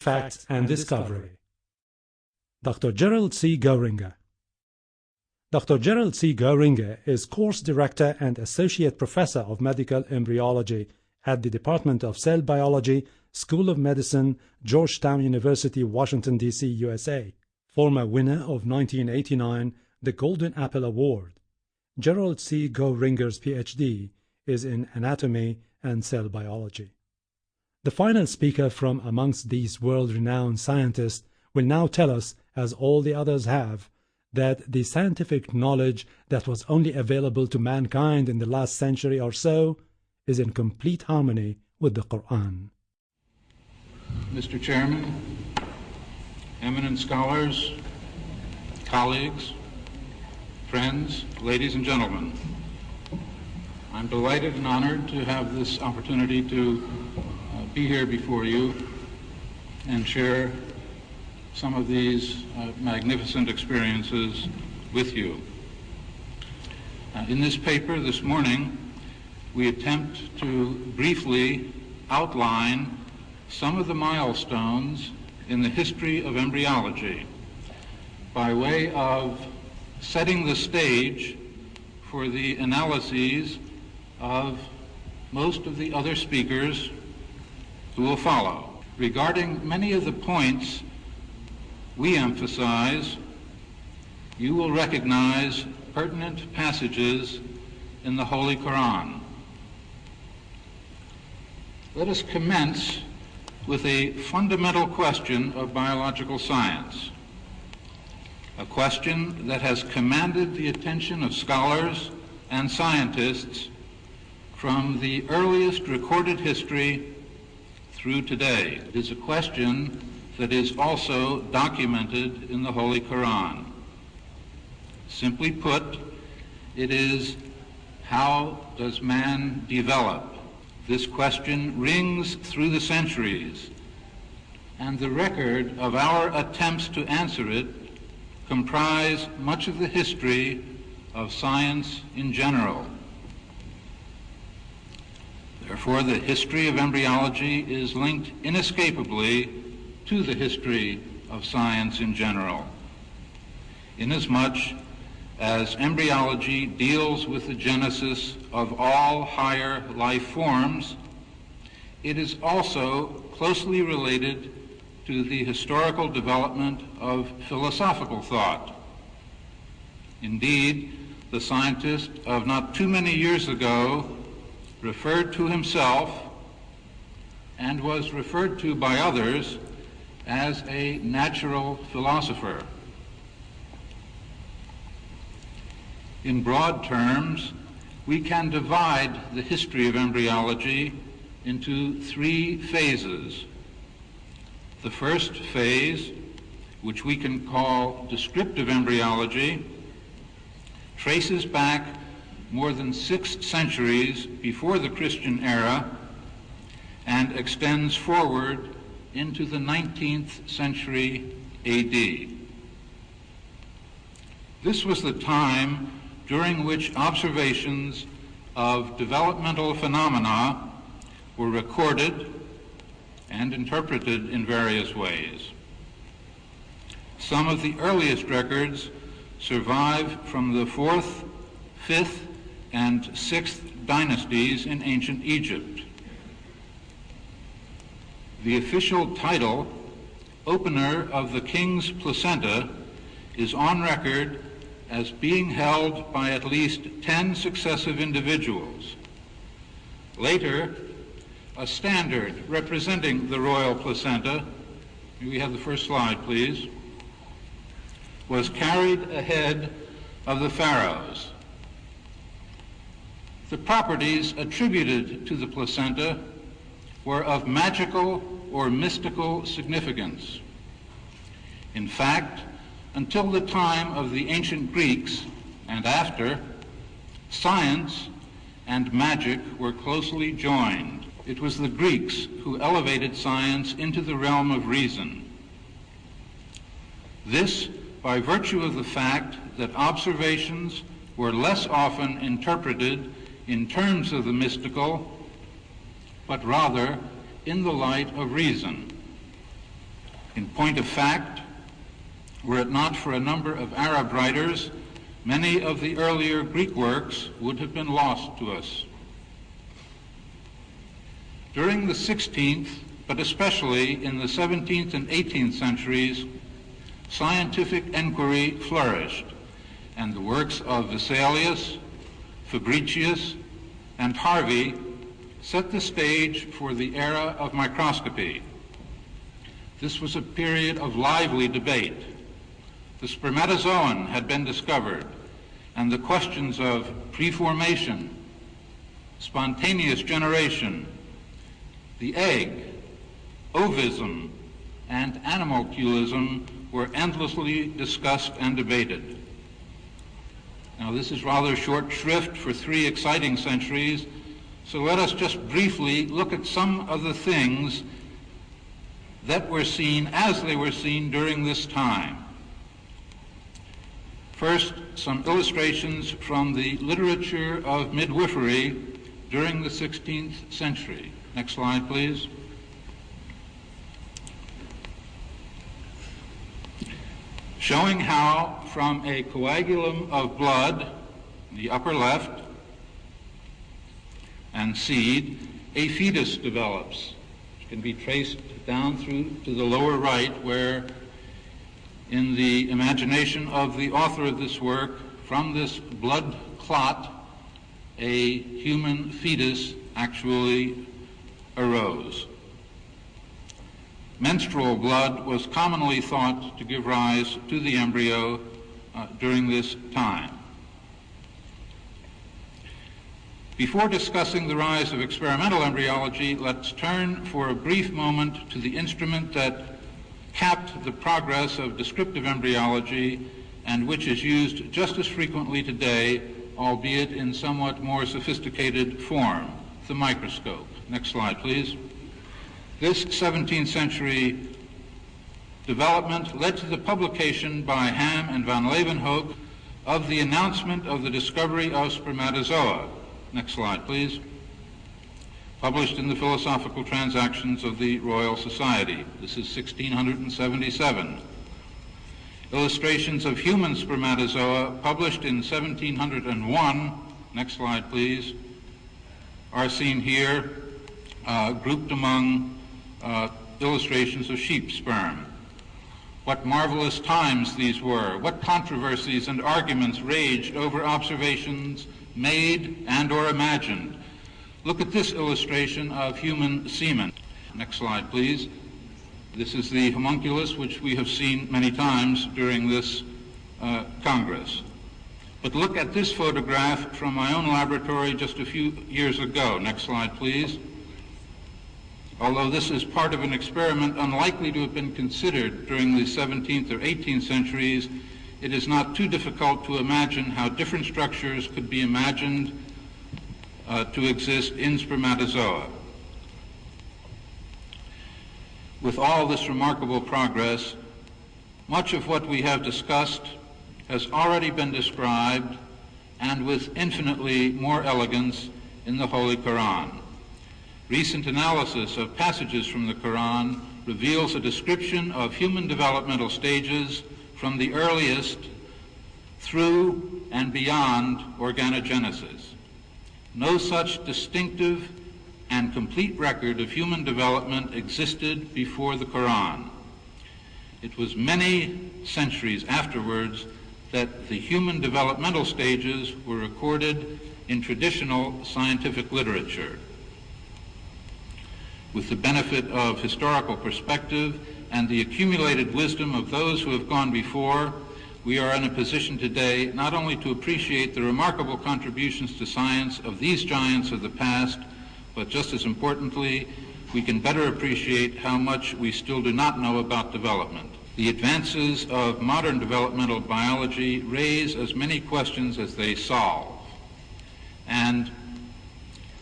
Facts and Discovery. Dr. Gerald C. Goeringer. Dr. Gerald C. Goeringer is Course Director and Associate Professor of Medical Embryology at the Department of Cell Biology, School of Medicine, Georgetown University, Washington, D.C., USA. Former winner of 1989 the Golden Apple Award. Gerald C. Goeringer's Ph.D. is in Anatomy and Cell Biology. The final speaker from amongst these world-renowned scientists will now tell us, as all the others have, that the scientific knowledge that was only available to mankind in the last century or so is in complete harmony with the Quran. Mr. Chairman, eminent scholars, colleagues, friends, ladies and gentlemen, I'm delighted and honored to have this opportunity to be here before you and share some of these magnificent experiences with you. In this paper this morning, we attempt to briefly outline some of the milestones in the history of embryology by way of setting the stage for the analyses of most of the other speakers who will follow. Regarding many of the points we emphasize, you will recognize pertinent passages in the Holy Quran. Let us commence with a fundamental question of biological science, a question that has commanded the attention of scholars and scientists from the earliest recorded history through today. It is a question that is also documented in the Holy Quran. Simply put, it is, how does man develop? This question rings through the centuries, and the record of our attempts to answer it comprise much of the history of science in general. Therefore, the history of embryology is linked inescapably to the history of science in general, inasmuch as embryology deals with the genesis of all higher life forms. It is also closely related to the historical development of philosophical thought. Indeed, the scientist of not too many years ago referred to himself, and was referred to by others, as a natural philosopher. In broad terms, we can divide the history of embryology into three phases. The first phase, which we can call descriptive embryology, traces back more than 6 centuries before the Christian era and extends forward into the 19th century A.D. This was the time during which observations of developmental phenomena were recorded and interpreted in various ways. Some of the earliest records survive from the 4th, 5th, and 6th dynasties in ancient Egypt. The official title, Opener of the King's Placenta, is on record as being held by at least 10 successive individuals. Later, a standard representing the royal placenta, may we have the first slide, please, was carried ahead of the pharaohs. The properties attributed to the placenta were of magical or mystical significance. In fact, until the time of the ancient Greeks and after, science and magic were closely joined. It was the Greeks who elevated science into the realm of reason. This by virtue of the fact that observations were less often interpreted in terms of the mystical, but rather in the light of reason. In point of fact, were it not for a number of Arab writers, many of the earlier Greek works would have been lost to us. During the 16th, but especially in the 17th and 18th centuries, scientific enquiry flourished, and the works of Vesalius, Fabricius, and Harvey set the stage for the era of microscopy. This was a period of lively debate. The spermatozoon had been discovered, and the questions of preformation, spontaneous generation, the egg, ovism, and animalculism were endlessly discussed and debated. Now, this is rather short shrift for 3 exciting centuries, so let us just briefly look at some of the things that were seen as they were seen during this time. First, some illustrations from the literature of midwifery during the 16th century. Next slide, please. Showing how from a coagulum of blood, the upper left, and seed, a fetus develops, which can be traced down through to the lower right, where in the imagination of the author of this work, from this blood clot, a human fetus actually arose. Menstrual blood was commonly thought to give rise to the embryo during this time. Before discussing the rise of experimental embryology, let's turn for a brief moment to the instrument that capped the progress of descriptive embryology and which is used just as frequently today, albeit in somewhat more sophisticated form, the microscope. Next slide, please. This 17th century development led to the publication by Ham and van Leeuwenhoek of the announcement of the discovery of spermatozoa. Next slide, please. Published in the Philosophical Transactions of the Royal Society. This is 1677. Illustrations of human spermatozoa, published in 1701, next slide please, are seen here, grouped among illustrations of sheep sperm. What marvelous times these were, what controversies and arguments raged over observations made and or imagined. Look at this illustration of human semen. Next slide, please. This is the homunculus, which we have seen many times during this Congress. But look at this photograph from my own laboratory just a few years ago. Next slide, please. Although this is part of an experiment unlikely to have been considered during the 17th or 18th centuries, it is not too difficult to imagine how different structures could be imagined to exist in spermatozoa. With all this remarkable progress, much of what we have discussed has already been described, and with infinitely more elegance, in the Holy Quran. Recent analysis of passages from the Quran reveals a description of human developmental stages from the earliest through and beyond organogenesis. No such distinctive and complete record of human development existed before the Quran. It was many centuries afterwards that the human developmental stages were recorded in traditional scientific literature. With the benefit of historical perspective and the accumulated wisdom of those who have gone before, we are in a position today not only to appreciate the remarkable contributions to science of these giants of the past, but just as importantly, we can better appreciate how much we still do not know about development. The advances of modern developmental biology raise as many questions as they solve, and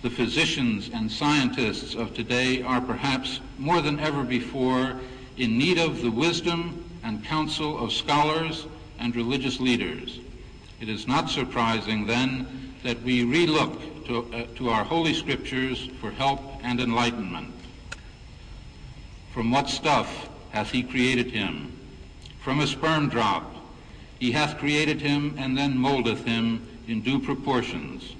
the physicians and scientists of today are perhaps more than ever before in need of the wisdom and counsel of scholars and religious leaders. It is not surprising then that we relook to our holy scriptures for help and enlightenment. From what stuff hath he created him. From a sperm drop he hath created him, and then moldeth him in due proportions.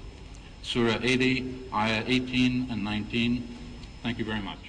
Surah 80, Ayah 18 and 19. Thank you very much.